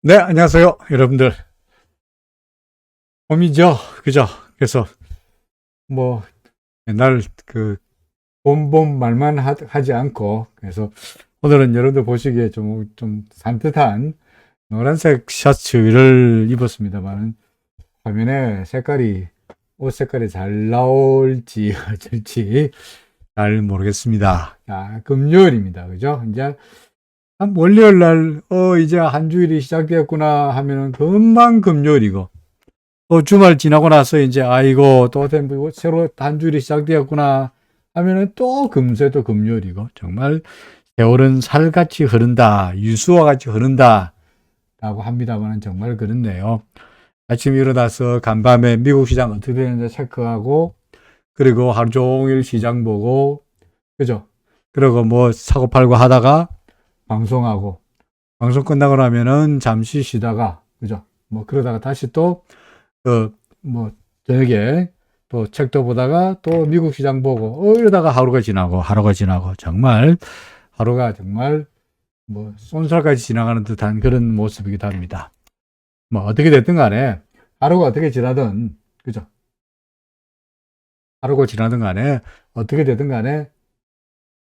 네, 안녕하세요, 여러분들. 봄이죠, 그죠? 그래서 뭐 옛날 그 봄 말만 하지 않고, 그래서 오늘은 여러분들 보시기에 좀 산뜻한 노란색 셔츠를 입었습니다만 화면에 옷 색깔이 잘 나올지 어쩔지 잘 모르겠습니다. 자, 금요일입니다, 그죠? 이제 한 월요일 날 이제 한 주일이 시작되었구나 하면은 금방 금요일이고, 또 주말 지나고 나서 이제 아이고 또 새로 한 주일이 시작되었구나 하면은 또 금세 또 금요일이고, 정말 세월은 살같이 흐른다, 유수와 같이 흐른다 라고 합니다만 정말 그렇네요. 아침에 일어나서 간밤에 미국 시장 어떻게 되는지 체크하고, 그리고 하루 종일 시장 보고, 그죠? 그리고 뭐 사고팔고 하다가 방송하고, 방송 끝나고 나면은 잠시 쉬다가, 그죠? 뭐 그러다가 다시 또 뭐 저녁에 또 책도 보다가 또 미국 시장 보고, 이러다가 하루가 지나고 정말 하루가 정말 뭐 쏜살같이 지나가는 듯한 그런 모습이기도 합니다. 뭐 어떻게 됐든 간에 하루가 어떻게 지나든, 그죠? 하루가 지나든 간에 어떻게 되든 간에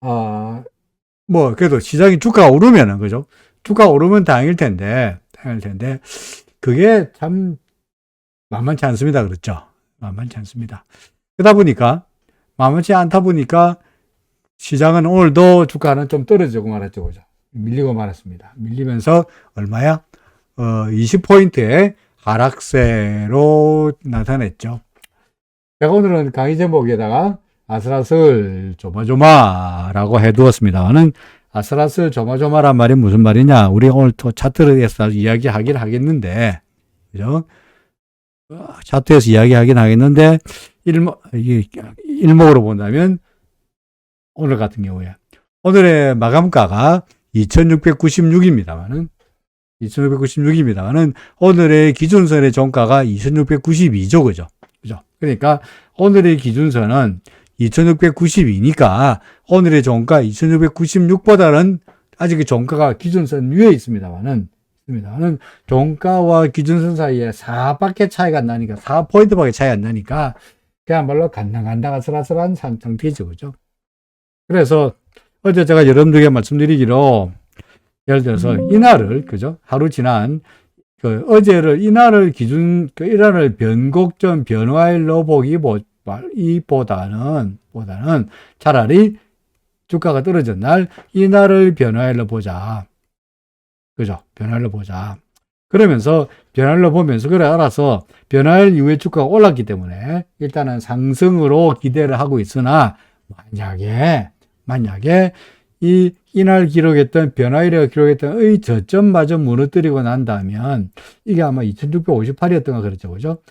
뭐 그래도 시장이 주가가 오르면은, 그죠? 주가가 오르면 다행일 텐데 그게 참 만만치 않습니다. 그렇죠? 만만치 않습니다. 그러다 보니까, 만만치 않다 보니까, 시장은 오늘도 주가는 좀 떨어지고 말았죠. 그죠? 밀리고 말았습니다. 밀리면서, 얼마야? 20포인트의 하락세로 나타냈죠. 제가 오늘은 강의 제목에다가 아슬아슬 조마조마라고 해두었습니다만은, 아슬아슬 조마조마란 말이 무슨 말이냐? 우리 오늘 또 차트에서 이야기하긴 하겠는데, 그죠? 차트에서 이야기하긴 하겠는데, 일목으로 본다면, 오늘 같은 경우에, 오늘의 마감가가 2696입니다만은, 오늘의 기준선의 종가가 2692죠. 그죠? 그러니까, 오늘의 기준선은 2692니까, 오늘의 종가 2696보다는 아직 종가가 기준선 위에 있습니다만은, 종가와 기준선 사이에 4밖에 차이가 안 나니까, 4포인트밖에 차이 안 나니까, 그야말로 간당간당 아슬아슬한 상태이죠. 그죠? 그래서, 어제 제가 여러분들에게 말씀드리기로, 예를 들어서, 이날을, 그죠? 하루 지난, 이날을 변곡점 변화일로 보기보다는 차라리 주가가 떨어진 날, 이날을 변화일로 보자. 그죠? 변화를 보자. 그러면서 변화를 보면서, 그래, 알아서 변화일 이후에 주가가 올랐기 때문에 일단은 상승으로 기대를 하고 있으나, 만약에 이날 기록했던, 변화일에 기록했던 의 저점마저 무너뜨리고 난다면, 이게 아마 2658이었던가 그랬죠. 그죠?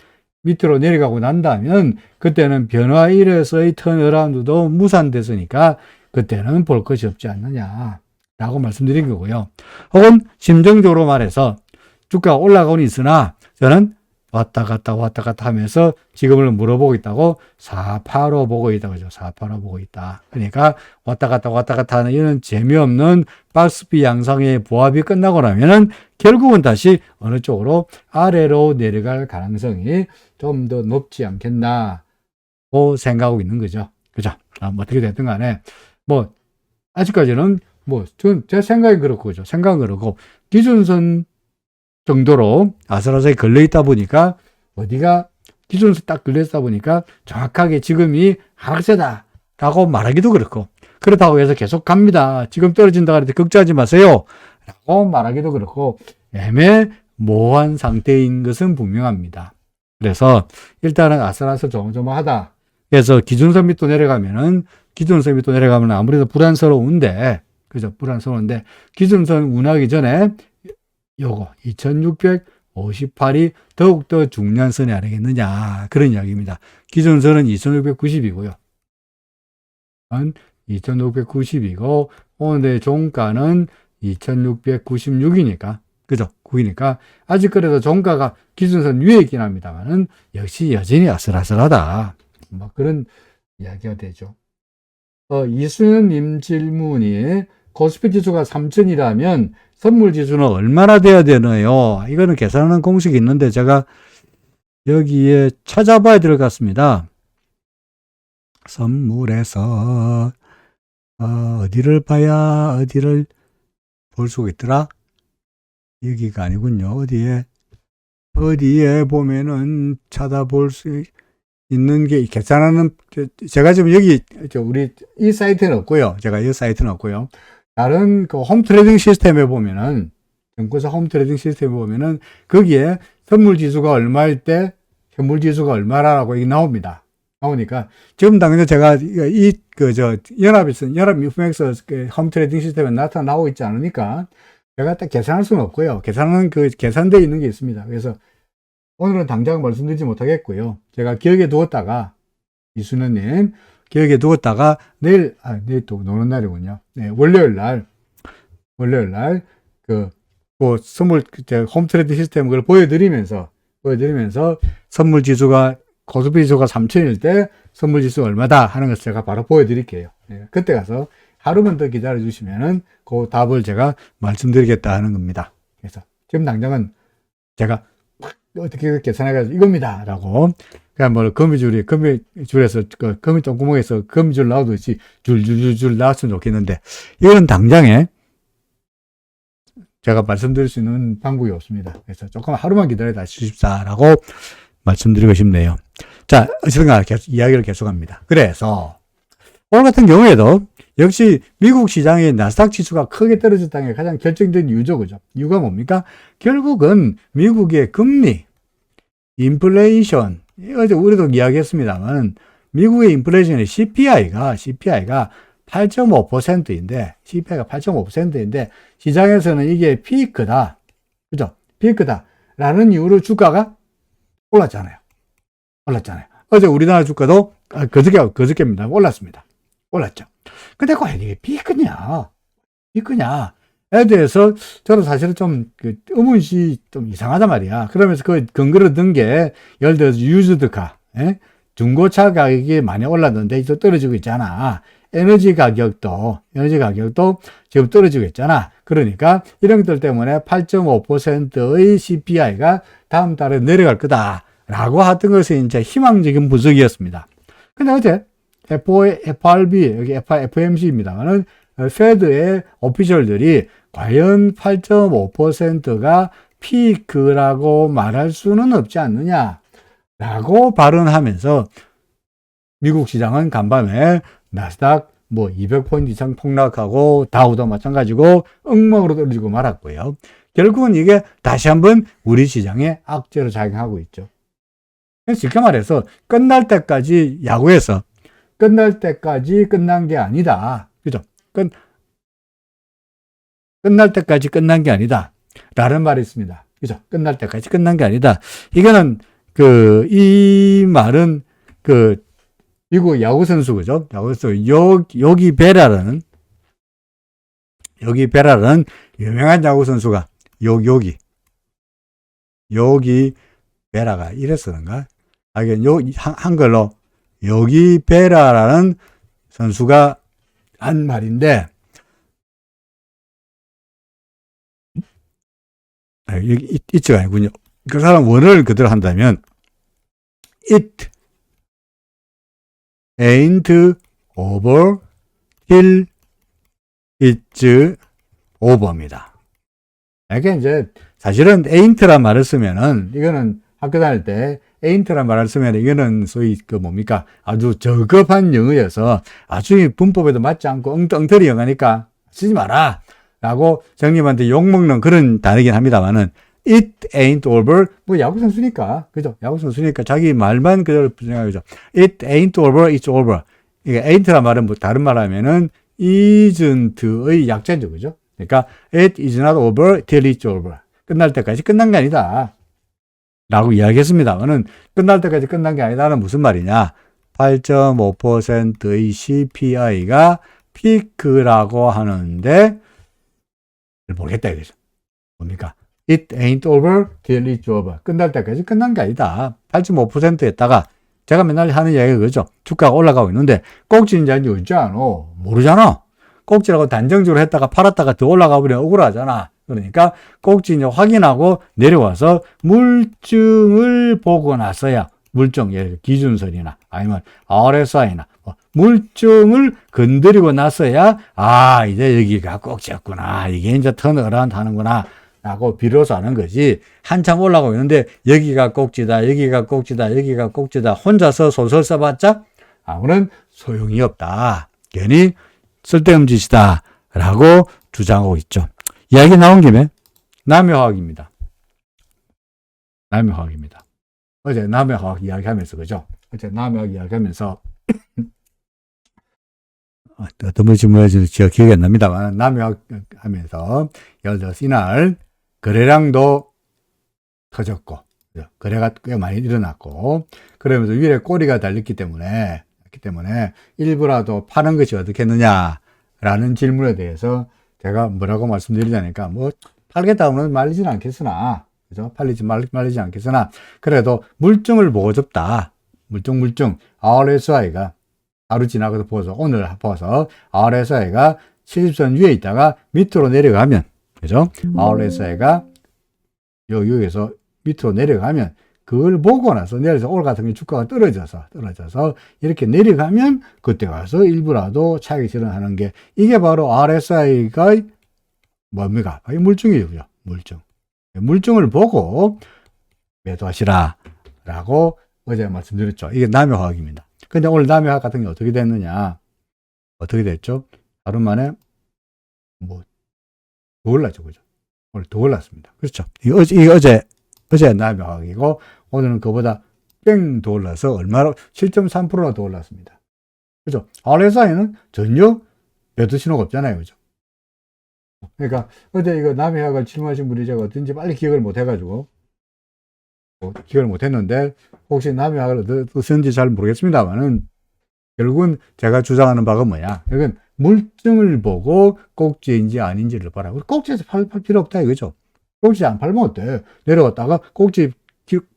밑으로 내려가고 난다면, 그때는 변화일에서의 턴어라운드도 무산됐으니까, 그때는 볼 것이 없지 않느냐 라고 말씀드린 거고요. 혹은 심정적으로 말해서 주가가 올라가고는 있으나 저는 왔다 갔다 하면서 지금을 물어보고 있다고 485 보고 있다. 그죠? 485 보고 있다. 그러니까 왔다 갔다 하는 이런 재미없는 박스비 양상의 보합이 끝나고 나면은 결국은 다시 어느 쪽으로 아래로 내려갈 가능성이 좀 더 높지 않겠나고 생각하고 있는 거죠. 그죠? 뭐 어떻게 됐든 간에 뭐 아직까지는 제 생각이 그렇고, 그죠? 생각은 그렇고, 기준선 정도로 아슬아슬하게 걸려있다 보니까, 기준선 딱 걸려있다 보니까, 정확하게 지금이 하락세다 라고 말하기도 그렇고, 그렇다고 해서 계속 갑니다, 지금 떨어진다 그래도 걱정하지 마세요 라고 말하기도 그렇고, 애매모호한 상태인 것은 분명합니다. 그래서, 일단은 아슬아슬 조마조마하다. 그래서 기준선 밑으로 내려가면 아무래도 불안스러운데, 그죠? 불안스러운데, 기준선 운하기 전에 요거 2658이 더욱더 중요한 선이 아니겠느냐, 그런 이야기입니다. 기준선은 2690이고요. 2690이고 오늘의 종가는 2696이니까, 그죠? 9이니까 아직 그래도 종가가 기준선 위에 있긴 합니다만은 역시 여전히 아슬아슬하다, 뭐 그런 이야기가 되죠. 이수연님 질문이 코스피 지수가 3000이라면 선물 지수는 얼마나 돼야 되나요? 이거는 계산하는 공식이 있는데 제가 여기에 찾아봐야 될 것 같습니다. 선물에서 어디를 봐야 어디를 볼 수가 있더라? 여기가 아니군요. 어디에 보면은 찾아볼 수 있는 게 계산하는, 제가 지금 여기 우리 이 사이트는 없고요. 제가 이 사이트는 없고요. 다른 그 홈 트레이딩 시스템에 보면은, 증권사 홈 트레이딩 시스템에 보면은 거기에 선물 지수가 얼마일 때 현물 지수가 얼마라고 이게 나옵니다. 나오니까 지금 당연히 제가 연합유품엑스 홈 트레이딩 시스템에 나오고 있지 않으니까 제가 딱 계산할 수는 없고요. 계산은 계산되어 있는 게 있습니다. 그래서 오늘은 당장 말씀드리지 못하겠고요. 제가 기억에 두었다가, 이순현님, 기억에 두었다가, 내일 또 노는 날이군요. 네, 월요일 날, 선물, 홈 트레이딩 시스템 그걸 보여드리면서, 선물 지수가, 코스피 지수가 3000일 때 선물 지수가 얼마다 하는 것을 제가 바로 보여드릴게요. 네, 그때 가서 하루만 더 기다려 주시면은 그 답을 제가 말씀드리겠다 하는 겁니다. 그래서 지금 당장은 제가 어떻게 계산해가지고 이겁니다 라고 그냥 뭐 거미줄에서 거미 똥구멍에서 거미줄 나오듯이 줄줄줄줄 나왔으면 좋겠는데 이건 당장에 제가 말씀드릴 수 있는 방법이 없습니다. 그래서 조금 하루만 기다려 주십사라고 말씀드리고 싶네요. 자, 어쨌든 이야기를 계속합니다. 그래서 오늘 같은 경우에도 역시 미국 시장의 나스닥 지수가 크게 떨어졌다는 게 가장 결정적인 이유죠. 그죠? 이유가 뭡니까? 결국은 미국의 금리, 인플레이션, 어제 우리도 이야기했습니다만, 미국의 인플레이션의 CPI가 8.5%인데, 시장에서는 이게 피크다. 그죠? 피크다. 라는 이유로 주가가 올랐잖아요. 어제 우리나라 주가도 그저께입니다. 올랐죠. 근데 왜 이게 피크냐? 에 대해서 저는 사실은 좀 의문시 좀 이상하단 말이야. 그러면서 그 근거를 든 게 예를 들어서 유즈드카, 중고차 가격이 많이 올랐는데 이제 떨어지고 있잖아. 에너지 가격도 지금 떨어지고 있잖아. 그러니까 이런 것들 때문에 8.5%의 CPI가 다음 달에 내려갈 거다라고 하던 것이 이제 희망적인 분석이었습니다. 근데 어제 FRB, 여기 FMC입니다만은 페드의 오피셜들이 과연 8.5%가 피크라고 말할 수는 없지 않느냐라고 발언하면서 미국 시장은 간밤에 나스닥 200포인트 이상 폭락하고 다우도 마찬가지고 엉망으로 떨어지고 말았고요. 결국은 이게 다시 한번 우리 시장에 악재로 작용하고 있죠. 그래서 쉽게 말해서 끝날 때까지 야구에서 끝날 때까지 끝난 게 아니다. 그죠? 끝날 때까지 끝난 게 아니다. 라는 말이 있습니다. 그죠? 끝날 때까지 끝난 게 아니다. 이거는, 이 말은, 미국 야구선수, 그죠? 야구선수, 요기 베라라는 유명한 야구선수가, 요기 베라가 이랬었는가? 한글로, 요기 베라라는 선수가 한 말인데, it가 아니군요. 그 사람 원어를 그대로 한다면, it ain't over till it's over입니다. 이게 이제, 사실은 ain't란 말을 쓰면은, 이거는 학교 다닐 때, ain't란 말을 쓰면, 이거는 소위 아주 저급한 영어여서, 아주 문법에도 맞지 않고 엉터리 영어니까 쓰지 마라. 라고 정님한테 욕먹는 그런 단어이긴 합니다만은, it ain't over, 야구 선수니까, 그죠? 야구 선수니까 자기 말만 그대로 생각하죠. it ain't over, it's over. 이게 ain't란 말은 다른 말 하면은, isn't의 약자죠, 그죠? 그러니까, it is not over till it's over. 끝날 때까지 끝난 게 아니다. 라고 이야기했습니다만은, 끝날 때까지 끝난 게 아니다는 무슨 말이냐? 8.5%의 CPI가 피크라고 하는데, 모르겠다 이거죠. 뭡니까? It ain't over till it's over. 끝날 때까지 끝난 게 아니다. 8.5%였다가 제가 맨날 하는 이야기가 그죠. 주가가 올라가고 있는데 꼭지인지 아닌지 어찌 않아? 모르잖아. 꼭지라고 단정적으로 했다가 팔았다가 더 올라가 버리면 억울하잖아. 그러니까 꼭지 이제 확인하고 내려와서 물증을 보고 나서야 물증, 기준선이나 아니면 RSI나 물증을 건드리고 나서야 이제 여기가 꼭지였구나. 이게 이제 턴어라운드 하는구나. 라고 비로소 하는 거지. 한참 올라가고 있는데 여기가 꼭지다, 여기가 꼭지다, 여기가 꼭지다. 혼자서 소설 써봤자 아무런 소용이 없다. 괜히 쓸데없는 짓이다. 라고 주장하고 있죠. 이야기 나온 김에 남해화학입니다. 남해화학입니다. 어제 남해화학 이야기하면서 그죠? 어제 남해화학 이야기하면서 어떤 분이 질문해주는지 제가 기억이 안 납니다만 남해화학 하면서 예를 들어서 이날 거래량도 터졌고 거래가 꽤 많이 일어났고 그러면서 위에 꼬리가 달렸기 때문에 일부라도 파는 것이 어떻겠느냐라는 질문에 대해서 제가 뭐라고 말씀드리자니까 뭐 팔겠다고는 말리지는 않겠으나 그죠? 말리지 않겠으나 그래도 물증을 보고 접다. 물증 RSI가 하루 지나가서 보서 오늘 봐서 RSI가 70선 위에 있다가 밑으로 내려가면 그죠? RSI가 여기에서 밑으로 내려가면 그걸 보고 나서 내려서 오늘 같은 경우 주가가 떨어져서 이렇게 내려가면 그때 가서 일부라도 차익이 실현하는 게 이게 바로 RSI가 뭡니까? 물증이죠. 물증을 보고 매도하시라 라고 어제 말씀드렸죠. 이게 남해화학입니다. 근데 오늘 남해화학 같은 게 어떻게 됐느냐? 어떻게 됐죠? 하루 만에 더 올랐죠. 그죠? 오늘 더 올랐습니다. 그렇죠? 이게 어제 남해화학이고 오늘은 그보다 뺑 더 올라서 얼마로 7.3%나 더 올랐습니다. 그죠? RSI는 전혀 매도 신호가 없잖아요. 그죠? 그러니까 어제 이거 남해화학을 질문하신 분이 제가 어떤지 빨리 기억을 못 해가지고 기억을 못 했는데 혹시 남해화학을 어떻는지 잘 모르겠습니다만은 결국은 제가 주장하는 바가 뭐냐? 이건 물증을 보고 꼭지인지 아닌지를 봐라. 꼭지에서 팔 필요 없다 이거죠. 꼭지 안 팔면 어때? 내려갔다가 꼭지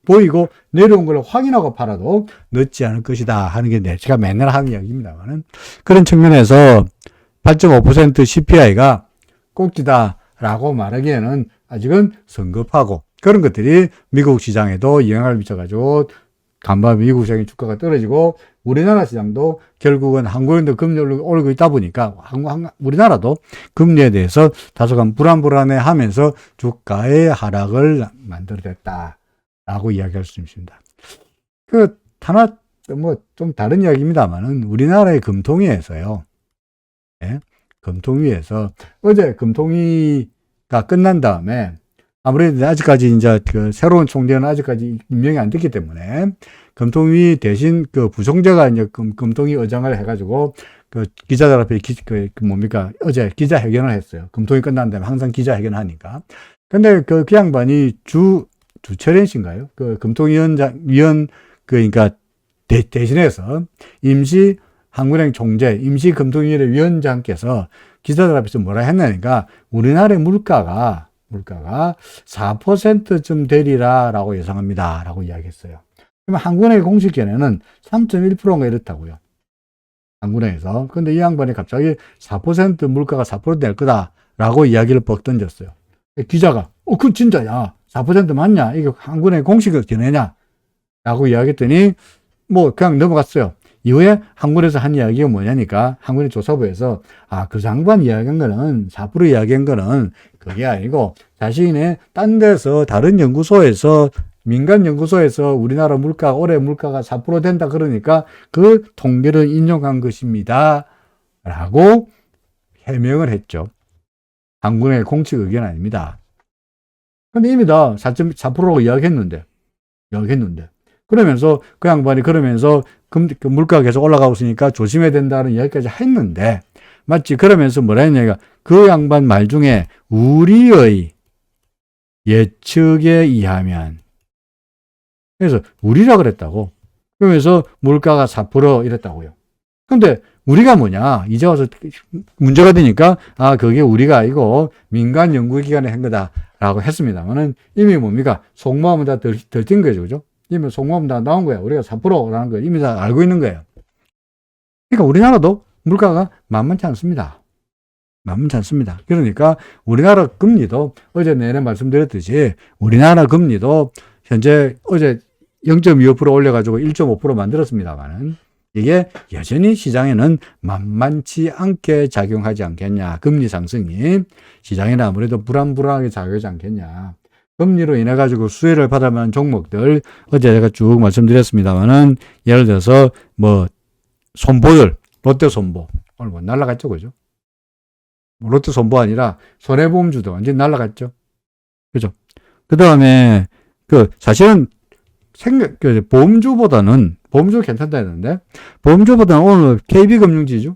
보이고 내려온 걸 확인하고 팔아도 늦지 않을 것이다 하는 게 제가 맨날 하는 이야기입니다만은 그런 측면에서 8.5% CPI가 꼭지다라고 말하기에는 아직은 성급하고 그런 것들이 미국 시장에도 영향을 미쳐가지고 간밤에 미국 시장의 주가가 떨어지고 우리나라 시장도 결국은 한국인도 금리를 오르고 있다 보니까 우리나라도 금리에 대해서 다소간 불안해 하면서 주가의 하락을 만들어냈다라고 이야기할 수 있습니다. 하나 좀 다른 이야기입니다만은 우리나라의 금통위에서요. 예? 금통위에서 어제 금통위가 끝난 다음에 아무래도 아직까지 이제 새로운 총재는 아직까지 임명이 안 됐기 때문에 금통위 대신 부총재가 이제 금통위 의장을 해가지고 기자들 앞에 어제 기자회견을 했어요. 금통위 끝난 다음에 항상 기자회견을 하니까. 근데 그 양반이 주철현 씨인가요? 그러니까 대신해서 임시 한국은행 총재, 임시 금통위원회 위원장께서 기자들 앞에서 뭐라 했냐니까 우리나라의 물가가 4%쯤 되리라라고 예상합니다. 라고 이야기했어요. 그러면 한국은행의 공식 견해는 3.1%가 이렇다고요. 한국은행에서. 근데 이 양반이 갑자기 4% 물가가 4% 될 거다라고 이야기를 뻑 던졌어요. 기자가 그 진짜야. 4% 맞냐? 이게 한국은행의 공식 견해냐? 라고 이야기했더니 그냥 넘어갔어요. 이후에 한국에서 한 이야기가 뭐냐니까 한국의 조사부에서 그 장관 이야기한 거는 4% 이야기한 거는 그게 아니고 자신의 딴 데서 다른 연구소에서 민간 연구소에서 우리나라 올해 물가가 4% 된다 그러니까 그 통계를 인용한 것입니다. 라고 해명을 했죠. 한국의 공식 의견 아닙니다. 근데 이미 다 4.4%라고 이야기했는데 그러면서 그 양반이 물가가 계속 올라가고 있으니까 조심해야 된다는 이야기까지 했는데 마치 그러면서 뭐라 했냐니까 그 양반 말 중에 우리의 예측에 의하면 그래서 우리라 그랬다고 그러면서 물가가 4% 이랬다고요. 근데 우리가 뭐냐 이제 와서 문제가 되니까 그게 우리가 아니고 민간 연구기관에 한 거다라고 했습니다만은 이미 뭡니까 속마음은 다 들킨 거죠. 그죠? 이미 속마음 다 나온 거야. 우리가 4%라는 걸 이미 다 알고 있는 거예요. 그러니까 우리나라도 물가가 만만치 않습니다. 만만치 않습니다. 그러니까 우리나라 금리도 어제 내내 말씀드렸듯이 우리나라 금리도 현재 어제 0.25% 올려가지고 1.5% 만들었습니다만은 이게 여전히 시장에는 만만치 않게 작용하지 않겠냐. 금리 상승이 시장에는 아무래도 불안불안하게 작용하지 않겠냐. 금리로 인해 가지고 수혜를 받을 만한 종목들 어제 제가 쭉 말씀드렸습니다만은 예를 들어서 뭐 손보들 롯데 손보 오늘 뭐 날라갔죠, 그죠? 롯데 손보 아니라 손해보험주도 완전히 날라갔죠, 그죠? 그 다음에 사실은 보험주보다는 보험주 괜찮다 했는데 보험주보다는 오늘 KB금융지주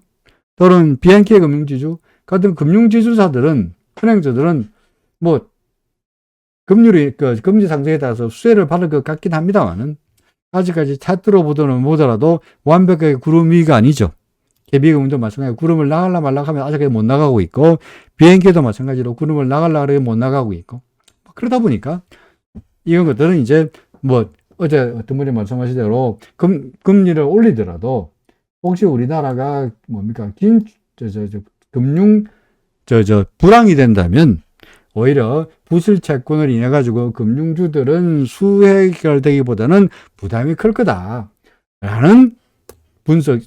또는 BNK금융지주 같은 금융지주사들은 은행주들은 뭐 금리 상승에 따라서 수혜를 받을 것 같긴 합니다만은 아직까지 차트로 보더라도 완벽하게 구름 위가 아니죠. KB금융도 마찬가지로 구름을 나가려 말라 하면 아직까지 못 나가고 있고 BNK도 마찬가지로 구름을 나가려 하면 못 나가고 있고 그러다 보니까 이런 것들은 이제 뭐 어제 어떤 분이 말씀하신 대로 금리를 올리더라도 혹시 우리나라가 뭡니까 금융 불황이 된다면 오히려 부실 채권을 인해 가지고 금융주들은 수혜결되기보다는 부담이 클 거다라는 분석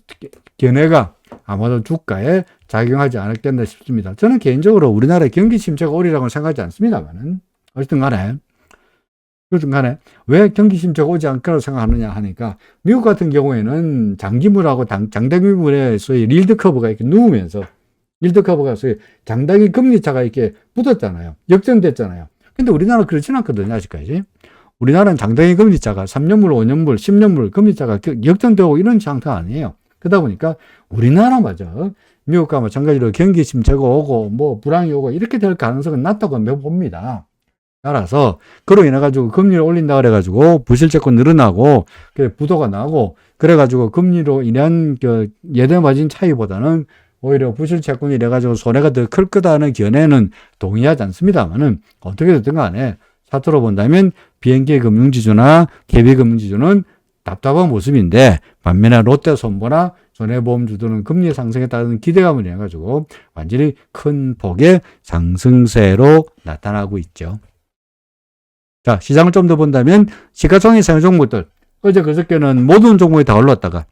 견해가 아마도 주가에 작용하지 않았겠나 싶습니다. 저는 개인적으로 우리나라의 경기 침체가 오리라고는 생각하지 않습니다만은 어쨌든 간에 왜 경기 침체가 오지 않을까라고 생각하느냐 하니까 미국 같은 경우에는 장기물하고 장대기물의 소위 릴드 커브가 이렇게 누우면서 릴드 커브가 소위 장단기 금리차가 이렇게 붙었잖아요. 역전됐잖아요. 근데 우리나라는 그렇진 않거든요, 아직까지. 우리나라는 장단기 금리차가 3년물, 5년물, 10년물 금리차가 역전되고 이런 상태가 아니에요. 그러다 보니까 우리나라마저 미국과 마찬가지로 경기 침체가 오고 뭐 불황이 오고 이렇게 될 가능성은 낮다고 봅니다. 따라서 그로 인해 가지고 금리를 올린다 그래 가지고 부실채권 늘어나고 부도가 나고 그래 가지고 금리로 인한 예대 마진 차이보다는 오히려 부실채권이 이래 가지고 손해가 더 클 거다는 견해는 동의하지 않습니다만은 어떻게 됐든 간에 차트로 본다면 BNK 금융지주나 KB금융지주는 답답한 모습인데 반면에 롯데 손보나 손해보험주들은 금리 상승에 따른 기대감을 인해 가지고 완전히 큰 폭의 상승세로 나타나고 있죠. 자, 시장을 좀 더 본다면 시가총액 종목들 어제 그저께는 모든 종목이 다 올랐다가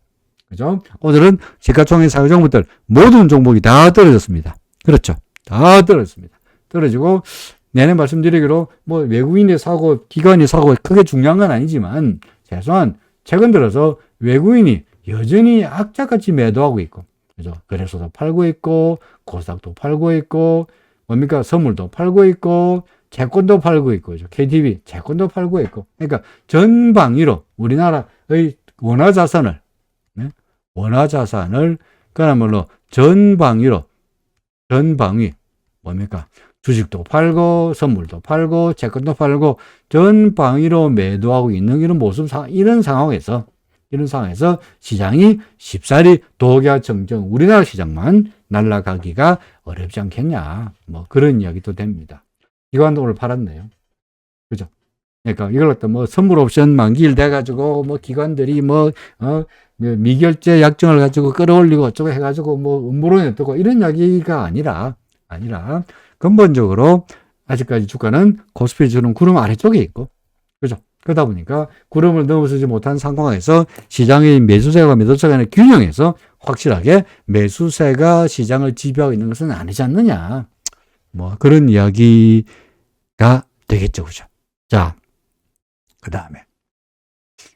그죠? 오늘은 시가총액 상위 종목들 모든 종목이 다 떨어졌습니다. 그렇죠? 다 떨어졌습니다. 떨어지고 내내 말씀드리기로 뭐 외국인이 사고 기관이 사고 크게 중요한 건 아니지만 최소한 최근 들어서 외국인이 여전히 악착같이 매도하고 있고 그죠? 거래소도 팔고 있고 코스닥도 팔고 있고 뭡니까? 선물도 팔고 있고 채권도 팔고 있고 그죠? KTB 채권도 팔고 있고 그러니까 전방위로 우리나라의 원화자산을 그야말로 전방위 뭡니까? 주식도 팔고 선물도 팔고 채권도 팔고 전방위로 매도하고 있는 이런 모습 이런 상황에서 시장이 쉽사리 도갸정정 우리나라 시장만 날아가기가 어렵지 않겠냐 뭐 그런 이야기도 됩니다. 기관도 오늘 팔았네요. 그죠? 그러니까 이걸 갖다 뭐 선물 옵션 만기일 돼가지고 뭐 기관들이 미결제 약정을 가지고 끌어올리고 어쩌고 해가지고 뭐 음모론이 어떻고 이런 이야기가 아니라 근본적으로 아직까지 주가는 코스피 지수는 구름 아래쪽에 있고 그죠? 그러다 보니까 구름을 넘어서지 못한 상황에서 시장의 매수세가 매도세 간의 균형에서 확실하게 매수세가 시장을 지배하고 있는 것은 아니지 않느냐 뭐 그런 이야기가 되겠죠, 그죠? 자, 그 다음에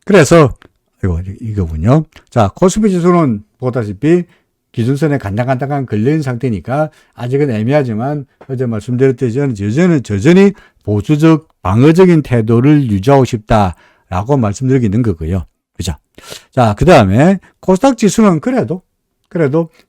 그래서 이거군요. 자, 코스피 지수는 보다시피 기준선에 간당간당한 걸려있는 상태니까 아직은 애매하지만 어제 말씀드렸듯이 여전히 보수적 방어적인 태도를 유지하고 싶다라고 말씀드리는 거고요. 그죠? 자, 그 다음에 코스닥 지수는 그래도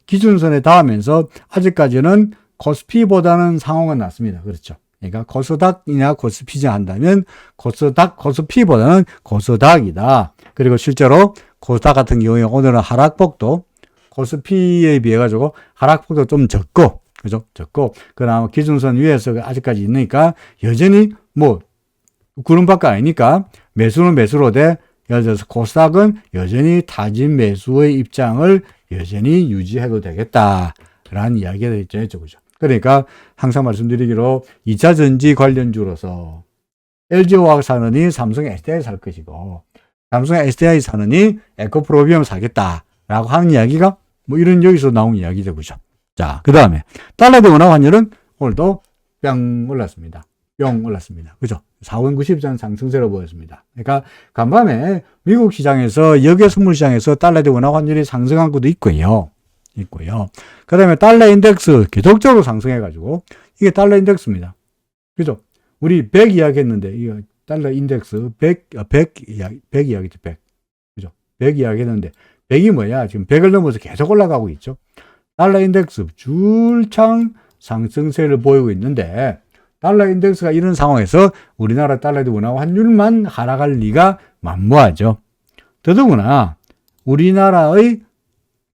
기준선에 닿으면서 아직까지는 코스피보다는 상황은 낫습니다. 그렇죠? 그러니까 코스닥이냐 코스피냐 한다면 코스피보다는 코스닥이다. 그리고 실제로 코스닥 같은 경우에 오늘은 하락폭도 코스피에 비해 가지고 하락폭도 좀 적고 그죠? 적고 그나마 기준선 위에서 아직까지 있으니까 여전히 뭐 구름밖에 아니니까 매수는 매수로 돼. 예를 들어서 코스닥은 여전히 타진 매수의 입장을 여전히 유지해도 되겠다라는 이야기가 있죠. 그죠? 그러니까 항상 말씀드리기로 2차 전지 관련주로서 LG화학사는이 삼성 SDI 살 것이고 삼성 SDI 사느니 에코프로비움 사겠다라고 하는 이야기가 뭐 이런 여기서 나온 이야기죠. 그죠? 자, 그 다음에 달러 대 원화 환율은 오늘도 뿅 올랐습니다. 뿅 올랐습니다. 그죠? 4원 90전 상승세로 보였습니다. 그러니까 간밤에 미국 시장에서 역외 선물 시장에서 달러 대 원화 환율이 상승한 것도 있고요. 그 다음에 달러 인덱스 계속적으로 상승해가지고 이게 달러 인덱스입니다. 그죠? 우리 100 이야기했는데 이거 달러 인덱스 100 이야기죠. 100. 그죠? 100 이야기했는데 100이 뭐야? 지금 100을 넘어서 계속 올라가고 있죠. 달러 인덱스 줄창 상승세를 보이고 있는데 달러 인덱스가 이런 상황에서 우리나라 달러 대 원화 환율만 하락할 리가 만무하죠. 더더구나 우리나라의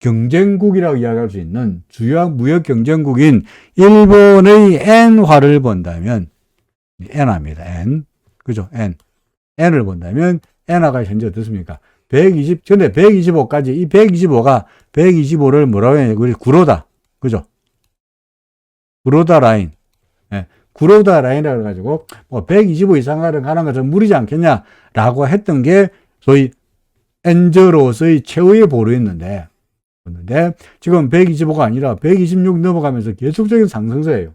경쟁국이라고 이야기할 수 있는 주요 무역 경쟁국인 일본의 엔화를 본다면 엔화입니다. N. 그죠? N을 본다면 엔화가 현재 어떻습니까? 120, 근데 125까지 이 125를 뭐라고 해야 우리 구로다. 그죠? 구로다 라인. 예. 구로다 라인이라고 해가지고 뭐 125 이상 가는 것은 무리지 않겠냐라고 했던 게 소위 엔저로서의 최후의 보루였는데 지금 125가 아니라 126 넘어가면서 계속적인 상승세예요.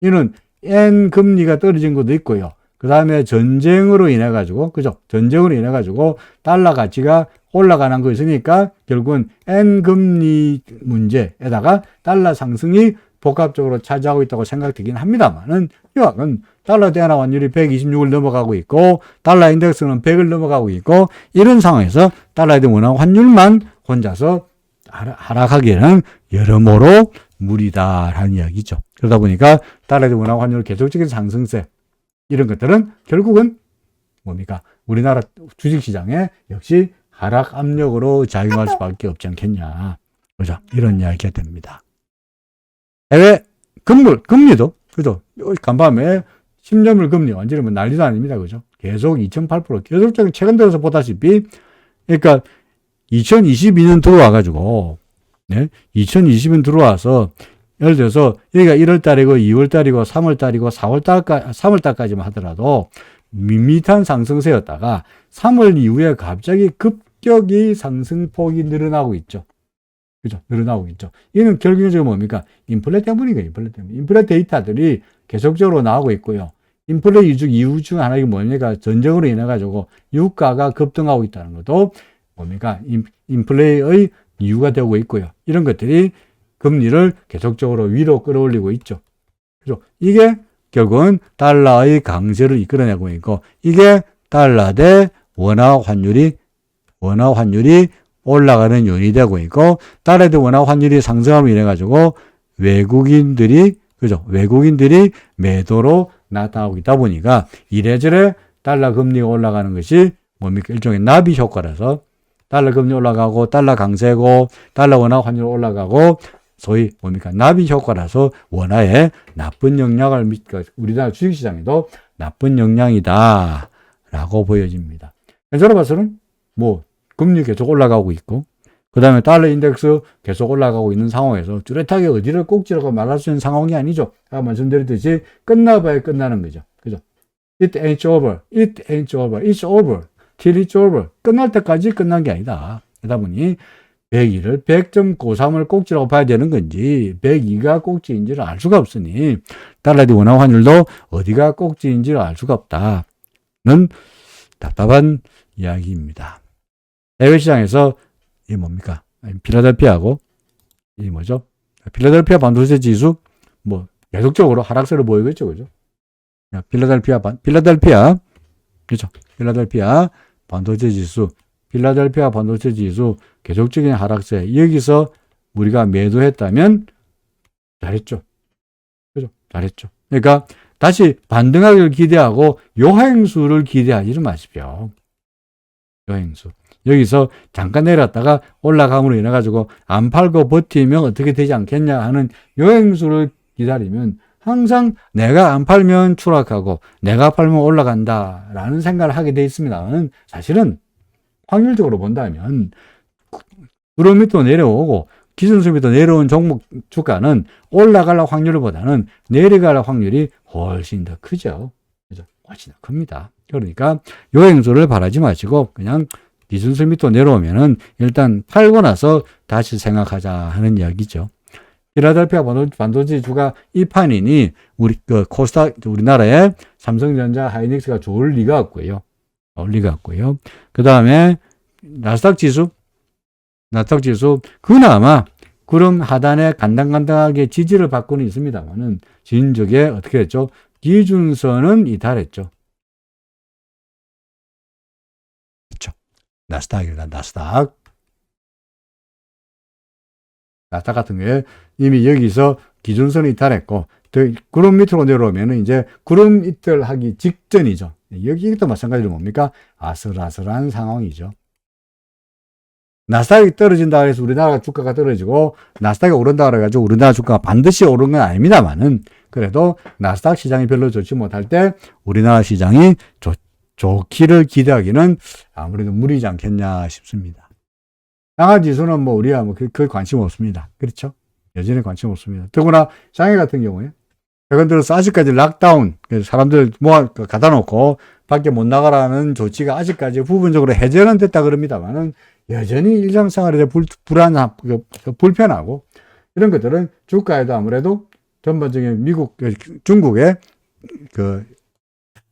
이는 N 금리가 떨어진 것도 있고요. 그 다음에 전쟁으로 인해 가지고, 그죠? 전쟁으로 인해 가지고 달러 가치가 올라가는 거 있으니까 결국은 N 금리 문제에다가 달러 상승이 복합적으로 차지하고 있다고 생각되긴 합니다만은 이왕은 달러 대환 환율이 126을 넘어가고 있고 달러 인덱스는 100을 넘어가고 있고 이런 상황에서 달러 대 원화 환율만 혼자서 하락하기에는 여러모로 무리다라는 이야기죠. 그러다 보니까 달러 대 원화 환율 계속적인 상승세 이런 것들은 결국은 뭡니까? 우리나라 주식시장에 역시 하락 압력으로 작용할 수밖에 없지 않겠냐. 그죠? 이런 이야기가 됩니다. 해외 금리도 그죠? 간밤에 10년물 금리 완전히 뭐 난리도 아닙니다. 그죠? 계속 2.8% 계속적인 최근 들어서 보다시피 그러니까 2022년 들어와가지고, 네? 2020년 들어와서, 예를 들어서, 여기가 1월달이고, 2월달이고, 3월달이고, 3월달까지만 하더라도, 밋밋한 상승세였다가, 3월 이후에 갑자기 급격히 상승폭이 늘어나고 있죠. 그죠? 늘어나고 있죠. 이는 결국적으로 뭡니까? 인플레 때문이에요, 인플레 때문에. 인플레 데이터들이 계속적으로 나오고 있고요. 인플레 이유 중 하나가 뭐냐가 전쟁으로 인해가지고, 유가가 급등하고 있다는 것도, 뭡니까? 인플레의 이유가 되고 있고요. 이런 것들이 금리를 계속적으로 위로 끌어올리고 있죠. 그죠? 이게 결국은 달러의 강세를 이끌어내고 있고, 이게 달러 대 원화 환율이 올라가는 요인이 되고 있고, 달러 대 원화 환율이 상승함으로 인해가지고 외국인들이 매도로 나타나고 있다 보니까 이래저래 달러 금리가 올라가는 것이 뭡니까? 일종의 나비 효과라서 달러 금리 올라가고 달러 강세고 달러 원화 환율 올라가고 소위 뭡니까? 나비 효과라서 원화에 나쁜 영향을 우리나라 주식시장에도 나쁜 영향이다 라고 보여집니다. 저로 봐서는 뭐 금리 계속 올라가고 있고 그 다음에 달러 인덱스 계속 올라가고 있는 상황에서 뚜렷하게 어디를 꼭지라고 말할 수 있는 상황이 아니죠. 아까 말씀드렸듯이 끝나봐야 끝나는 거죠. 그죠? It ain't over. It ain't over. It's over. till it's over. 끝날 때까지 끝난 게 아니다. 그러다 보니 102를 100.93을 꼭지라고 봐야 되는 건지 102가 꼭지인지를 알 수가 없으니 달러 대 원화 환율도 어디가 꼭지인지를 알 수가 없다는 답답한 이야기입니다. 해외 시장에서 이 뭡니까? 필라델피아하고 이 뭐죠? 필라델피아 반도체 지수 뭐 계속적으로 하락세를 보이겠죠, 그죠? 필라델피아 그렇죠? 필라델피아 반도체 지수 계속적인 하락세. 여기서 우리가 매도했다면 잘했죠. 그죠? 잘했죠. 그러니까 다시 반등하기를 기대하고 요행수를 기대하지 마십시오. 요행수. 여기서 잠깐 내렸다가 올라감으로 인해 가지고 안 팔고 버티면 어떻게 되지 않겠냐 하는 요행수를 기다리면 항상 내가 안 팔면 추락하고 내가 팔면 올라간다라는 생각을 하게 돼 있습니다. 사실은 확률적으로 본다면 구름 밑으로 내려오고 기준선 밑으로 내려온 종목 주가는 올라갈 확률보다는 내려갈 확률이 훨씬 더 크죠. 그죠? 훨씬 더 큽니다. 그러니까 요행수를 바라지 마시고 그냥 기준선 밑으로 내려오면은 일단 팔고 나서 다시 생각하자 하는 이야기죠. 필라델피아 반도체주가 이 판이니 우리나라의 삼성전자, 하이닉스가 좋을 리가 없고요. 그 다음에 나스닥 지수 그나마 구름 하단에 간당간당하게 지지를 받고는 있습니다만은 진즉에 어떻게 했죠? 기준선은 이탈했죠. 그렇죠. 나스닥입니다. 나스닥 같은 경우에 이미 여기서 기준선을 이탈했고, 구름 밑으로 내려오면 이제 구름 이탈하기 직전이죠. 여기도 마찬가지로 뭡니까? 아슬아슬한 상황이죠. 나스닥이 떨어진다 해서 우리나라 주가가 떨어지고, 나스닥이 오른다 그래가지고 우리나라 주가가 반드시 오른 건 아닙니다만은, 그래도 나스닥 시장이 별로 좋지 못할 때 우리나라 시장이 좋기를 기대하기는 아무래도 무리지 않겠냐 싶습니다. 장외 지수는 뭐 우리가 뭐 그 관심 없습니다. 그렇죠? 여전히 관심 없습니다. 더구나 장외 같은 경우에 최근 들어서 아직까지 락다운, 사람들 가다 놓고 밖에 못 나가라는 조치가 아직까지 부분적으로 해제는 됐다 그럽니다만은 여전히 일상생활에 불편하고 이런 것들은 주가에도 아무래도 전반적인 중국의 그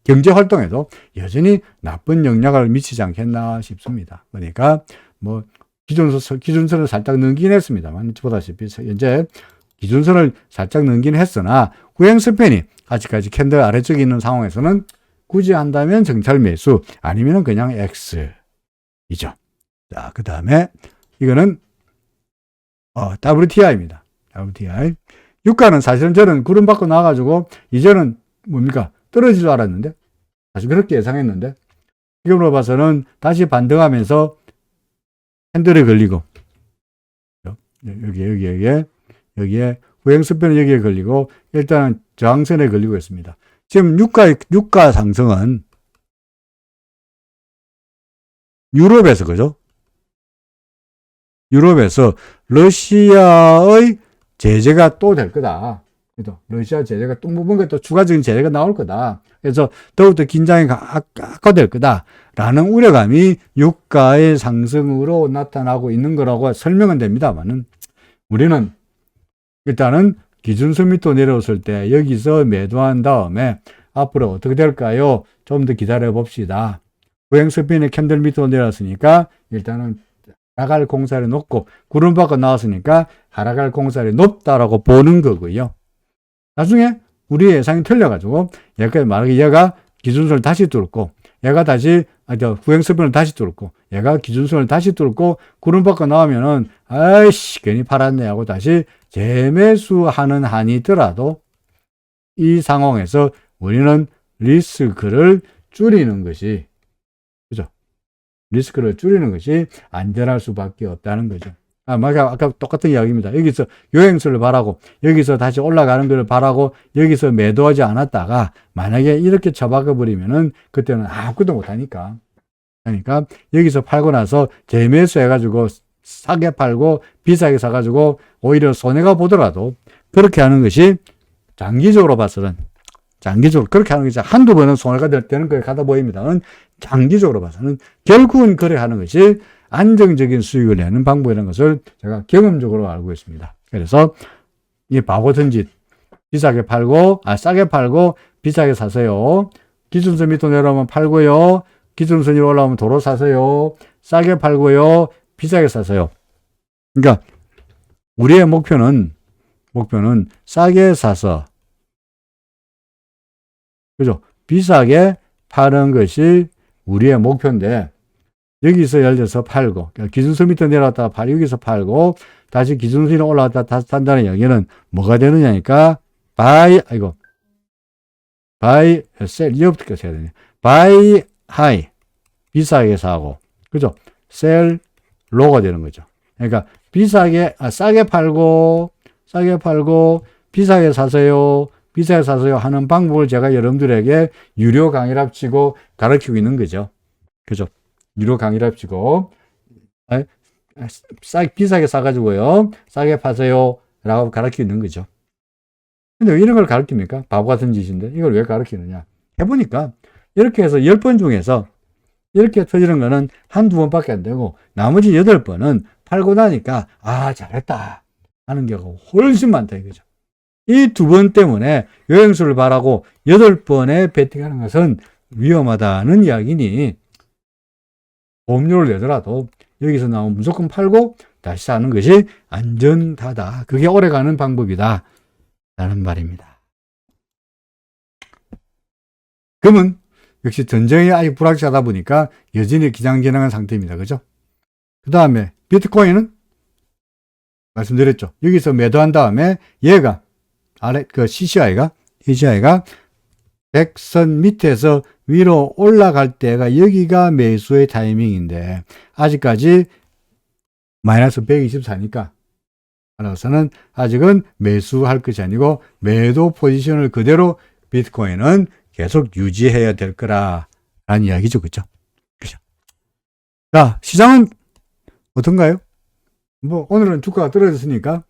경제 활동에도 여전히 나쁜 영향을 미치지 않겠나 싶습니다. 그러니까 뭐 기준선을 살짝 넘긴 했습니다만, 보다시피 현재 기준선을 살짝 넘긴 했으나 후행 스팬이 아직까지 캔들 아래쪽에 있는 상황에서는 굳이 한다면 정찰 매수 아니면 그냥 X이죠. 자, 그 다음에 이거는 WTI입니다. WTI. 유가는 사실은 저는 구름 밖으로 나와가지고 이제는 뭡니까? 떨어질 줄 알았는데, 사실 그렇게 예상했는데, 지금으로 봐서는 다시 반등하면서 핸들에 걸리고, 여기에 후행스팬은 여기에 걸리고, 일단 저항선에 걸리고 있습니다. 지금 유가 상승은 유럽에서, 그죠? 유럽에서 러시아의 제재가 또 될 거다. 러시아 제재가 또 뭔가 또 추가적인 제재가 나올 거다. 그래서 더욱더 긴장이 악화될 거다라는 우려감이 유가의 상승으로 나타나고 있는 거라고 설명은 됩니다만은, 우리는 일단은 기준선 밑으로 내려왔을 때 여기서 매도한 다음에 앞으로 어떻게 될까요? 좀 더 기다려 봅시다. 후행스핀의 캔들 밑으로 내려왔으니까 일단은 하락할 공사를 높고, 구름 밖으로 나왔으니까 하락할 공사를 높다라고 보는 거고요. 나중에 우리 예상이 틀려가지고 얘가 기준선을 다시 뚫고, 얘가 다시 후행스핀을 다시 뚫고, 얘가 기준선을 다시 뚫고 구름 밖으로 나오면은 아이씨 괜히 팔았네 하고 다시 재매수하는 한이 있더라도 이 상황에서 우리는 리스크를 줄이는 것이, 그죠? 리스크를 줄이는 것이 안전할 수밖에 없다는 거죠. 아까 똑같은 이야기입니다. 여기서 요행수를 바라고, 여기서 다시 올라가는 걸 바라고, 여기서 매도하지 않았다가, 만약에 이렇게 처박아 버리면은, 그때는 아무것도 못하니까. 그러니까, 여기서 팔고 나서 재매수 해가지고, 싸게 팔고, 비싸게 사가지고, 오히려 손해가 보더라도, 그렇게 하는 것이, 장기적으로 봐서는, 그렇게 하는 것이 한두 번은 손해가 될 때는 그렇게 가다 보입니다만, 장기적으로 봐서는, 결국은 그래 하는 것이, 안정적인 수익을 내는 방법이라는 것을 제가 경험적으로 알고 있습니다. 그래서 이 바보 던짓, 싸게 팔고 비싸게 사세요. 기준선 밑으로 내려오면 팔고요. 기준선이 올라오면 도로 사세요. 싸게 팔고요. 비싸게 사세요. 그러니까 우리의 목표는 싸게 사서, 그죠? 비싸게 파는 것이 우리의 목표인데, 여기서 예를 들어서 팔고, 기준선 밑에 내려왔다가 여기서 팔고, 다시 기준선이 올라왔다 다시 산다는 얘기는 뭐가 되느냐니까, buy high, 비싸게 사고, 그죠? sell low가 되는 거죠. 그러니까, 싸게 팔고, 비싸게 사세요 하는 방법을 제가 여러분들에게 유료 강의랍치고 가르치고 있는 거죠. 그죠? 유료 강의랍치고, 비싸게 사가지고요. 싸게 파세요. 라고 가르치는 거죠. 근데 왜 이런 걸 가르칩니까? 바보 같은 짓인데. 이걸 왜 가르치느냐? 해보니까 이렇게 해서 10번 중에서 이렇게 터지는 거는 한두 번밖에 안 되고 나머지 8번은 팔고 나니까 아, 잘했다 하는 경우가 훨씬 많다 이거죠. 이 2번 때문에 여행수를 바라고 8번에 베팅하는 것은 위험하다는 이야기니 보험료를 내더라도 여기서 나오면 무조건 팔고 다시 사는 것이 안전하다. 그게 오래가는 방법이다. 라는 말입니다. 그러면 역시 전쟁이 아직 불확실하다 보니까 여전히 기장기장한 상태입니다. 그죠? 그 다음에 비트코인은 말씀드렸죠. 여기서 매도한 다음에 얘가 아래 그 CCI가 100선 밑에서 위로 올라갈 때가 여기가 매수의 타이밍인데 아직까지 마이너스 124니까 따라서는 아직은 매수할 것이 아니고 매도 포지션을 그대로 비트코인은 계속 유지해야 될 거라는 이야기죠. 그죠? 그죠? 자, 시장은 어떤가요? 뭐, 오늘은 주가가 떨어졌으니까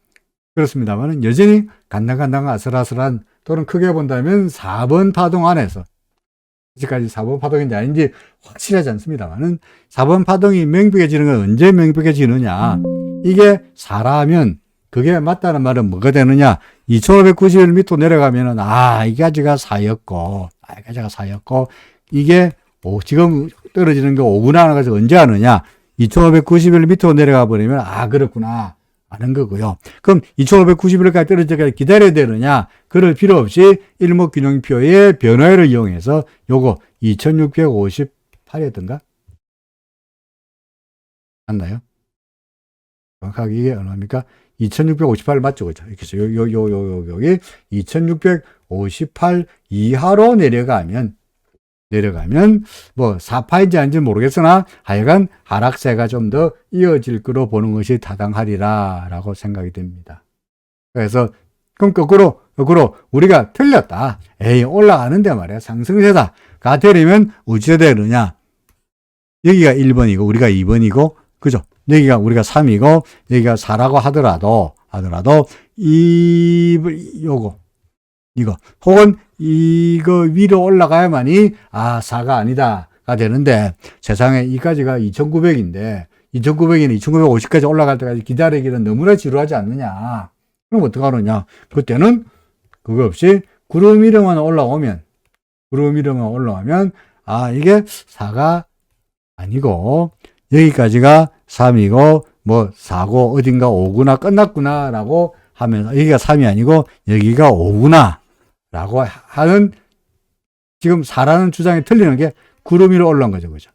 그렇습니다만 여전히 간당간당 아슬아슬한 또는 크게 본다면 4번 파동 안에서 아직까지 4번 파동인지 아닌지 확실하지 않습니다만은 4번 파동이 명백해지는 건 언제 명백해지느냐? 이게 4라면 그게 맞다는 말은 뭐가 되느냐? 2591 밑으로 내려가면은 이까지가 4였고 이게 지금 떨어지는 게 5분의 1가서 언제 하느냐? 2591 밑으로 내려가 버리면 그렇구나 하는 거고요. 그럼 2591까지 떨어질 때까지 기다려야 되느냐? 그럴 필요 없이 일목균형표의 변화를 이용해서 요거 2658이었던가? 맞나요? 정확하게 이게 얼마입니까? 2658 맞죠? 그죠? 이렇게 해서 여기 2658 이하로 내려가면 뭐 4파인지 아닌지 모르겠으나 하여간 하락세가 좀 더 이어질 거로 보는 것이 타당하리라 라고 생각이 됩니다. 그래서 그럼 거꾸로 우리가 틀렸다. 올라가는데 말이야. 상승세다가 되려면 어찌해야 되느냐? 여기가 1번이고 우리가 2번이고 그죠? 여기가 우리가 3이고 여기가 4라고 하더라도 이거 혹은 이거 위로 올라가야만이 4가 아니다가 되는데 세상에 이까지가 2900인데 2900이나 2950까지 올라갈 때까지 기다리기는 너무나 지루하지 않느냐. 그럼 어떡하느냐? 그때는 그거 없이 구름 위로만 올라오면 이게 4가 아니고 여기까지가 3이고 뭐 4고 어딘가 5구나 끝났구나 라고 하면서 여기가 3이 아니고 여기가 5구나 라고 하는 지금 4라는 주장이 틀리는 게 구름 위로 올라온 거죠. 그죠?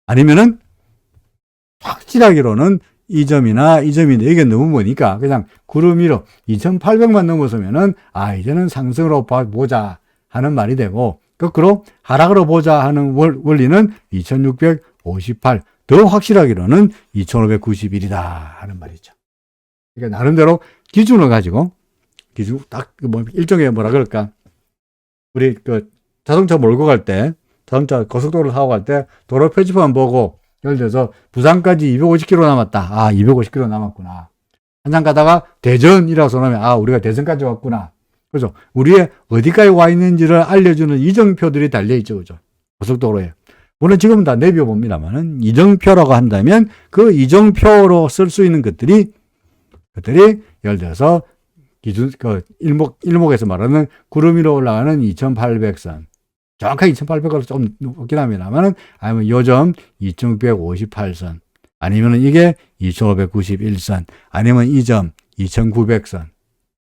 아니면은 확실하기로는 이 점이나 이 점인데 이게 너무 머니까 그냥 구름 위로 2800만 넘어서면은 이제는 상승으로 보자 하는 말이 되고 거꾸로 하락으로 보자 하는 원리는 2658 더 확실하기로는 2591이다 하는 말이죠. 그러니까 나름대로 기준을 가지고 딱 일종의 뭐라 그럴까 우리 자동차 몰고 갈 때 자동차 고속도로 타고 갈 때 도로 표지판 보고 예를 들어서 부산까지 250km 남았다. 250km 남았구나. 한참 가다가 대전이라고 써놓으면 우리가 대전까지 왔구나. 그죠? 우리의 어디까지 와 있는지를 알려주는 이정표들이 달려있죠. 그죠? 고속도로에. 물론 지금은 다 내비봅니다만은 이정표라고 한다면 그 이정표로 쓸 수 있는 것들이 예를 들어서 기준, 일목에서 말하는 구름 위로 올라가는 2800선. 정확하게 2800으로 좀 높긴 합니다만은 아니면 요점 2658선. 아니면 이게 2591선. 아니면 이 점 2900선.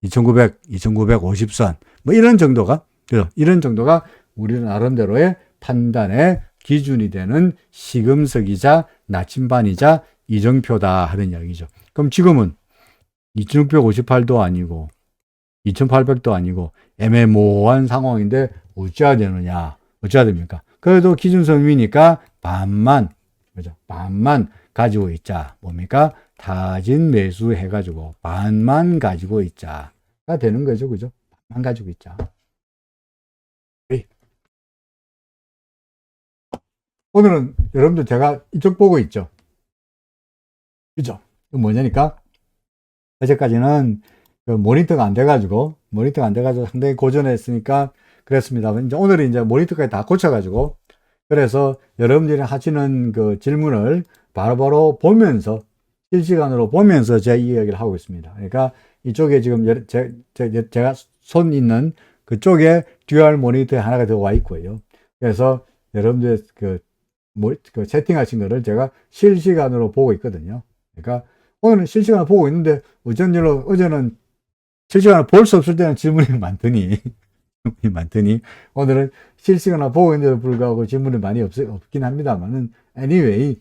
2950선. 뭐 이런 정도가 우리는 나름대로의 판단의 기준이 되는 시금석이자 나침반이자 이정표다 하는 이야기죠. 그럼 지금은 2658도 아니고 2800도 아니고 애매모호한 상황인데 어찌해야 되느냐? 어찌해야 됩니까? 그래도 기준선 위니까 반만 가지고 있자. 뭡니까? 타진 매수 해가지고 반만 가지고 있자가 되는 거죠. 그죠? 반만 가지고 있자. 오늘은 여러분들 제가 이쪽 보고 있죠. 그죠? 뭐냐니까 어제까지는 그 모니터가 안 돼가지고 상당히 고전했으니까 그랬습니다. 이제 오늘은 이제 모니터까지 다 고쳐가지고 그래서 여러분들이 하시는 그 질문을 바로바로 보면서 실시간으로 보면서 제 이야기를 하고 있습니다. 그러니까 이쪽에 지금 제가 손 있는 그쪽에 듀얼 모니터에 하나가 더 와 있고요. 그래서 여러분들 그 세팅하신 거를 제가 실시간으로 보고 있거든요. 그러니까 오늘은 실시간으로 보고 있는데 어제는 실시간으로 볼 수 없을 때는 질문이 많더니 오늘은 실시간으로 보고 있는데도 불구하고 질문이 많이 없긴 합니다만은 anyway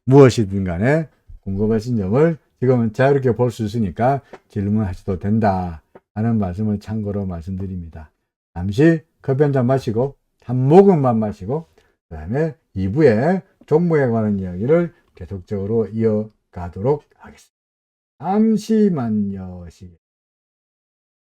무엇이든 간에 궁금하신 점을 지금은 자유롭게 볼 수 있으니까 질문하셔도 된다 하는 말씀을 참고로 말씀드립니다. 잠시 커피 한 잔 마시고 한 모금만 마시고 그 다음에 2부에 종목에 관한 이야기를 계속적으로 이어가도록 하겠습니다. 잠시만요.